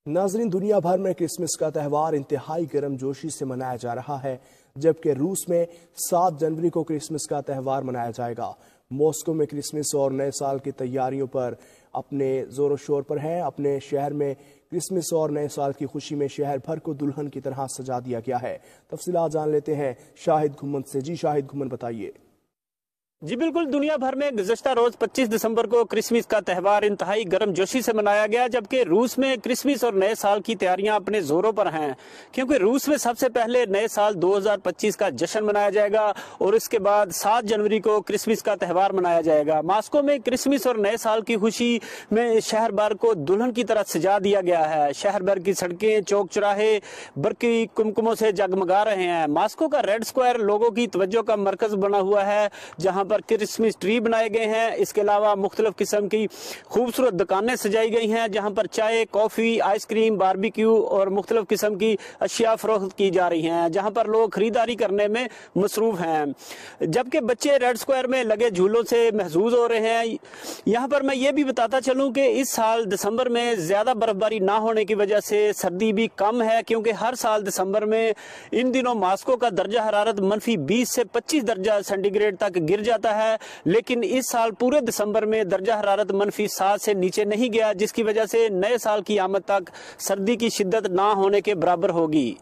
नाज़रीन, दुनिया भर में क्रिसमस का त्यौहार इंतहाई गर्मजोशी से मनाया जा रहा है, जबकि रूस में 7 जनवरी को क्रिसमस का त्यौहार मनाया जाएगा। मॉस्को में क्रिसमस और नए साल की तैयारियों पर अपने जोरों शोर पर है। अपने शहर में क्रिसमस और नए साल की खुशी में शहर भर को दुल्हन की तरह सजा दिया गया है। तफसीलात जान लेते हैं शाहिद घुमन से। जी शाहिद घुमन, बताइए। जी बिल्कुल, दुनिया भर में गुज़श्ता रोज 25 दिसंबर को क्रिसमस का त्यौहार इंतहाई गर्मजोशी से मनाया गया, जबकि रूस में क्रिसमस और नए साल की तैयारियां अपने जोरों पर हैं, क्योंकि रूस में सबसे पहले नए साल 2025 का जश्न मनाया जाएगा और इसके बाद 7 जनवरी को क्रिसमस का त्यौहार मनाया जाएगा। मॉस्को में क्रिसमस और नए साल की खुशी में शहर भर को दुल्हन की तरह सजा दिया गया है। शहर भर की सड़कें, चौक चौराहे बरकी कुमकुमों से जगमगा रहे हैं। मॉस्को का रेड स्क्वायर लोगों की तवज्जो का मरकज बना हुआ है, जहां पर क्रिसमस ट्री बनाए गए हैं। इसके अलावा मुख्तलिफ किस्म की खूबसूरत दुकानें सजाई गई हैं, जहां पर चाय, कॉफी, आइसक्रीम, बारबेक्यू और मुख्तलिफ किस्म की अशिया फरोख्त की जा रही हैं, जहां पर लोग खरीदारी करने में मसरूफ हैं, जबकि बच्चे रेड स्क्वायर में लगे झूलों से महजूज हो रहे हैं। यहां पर मैं ये भी बताता चलूं कि इस साल दिसंबर में ज्यादा बर्फबारी ना होने की वजह से सर्दी भी कम है, क्योंकि हर साल दिसंबर में इन दिनों मॉस्को का दर्जा हरारत -20 से 25 दर्जा सेंटीग्रेड तक गिर जाता है, लेकिन इस साल पूरे दिसंबर में दर्जा हरारत -7 से नीचे नहीं गया, जिसकी वजह से नए साल की आमद तक सर्दी की शिद्दत ना होने के बराबर होगी।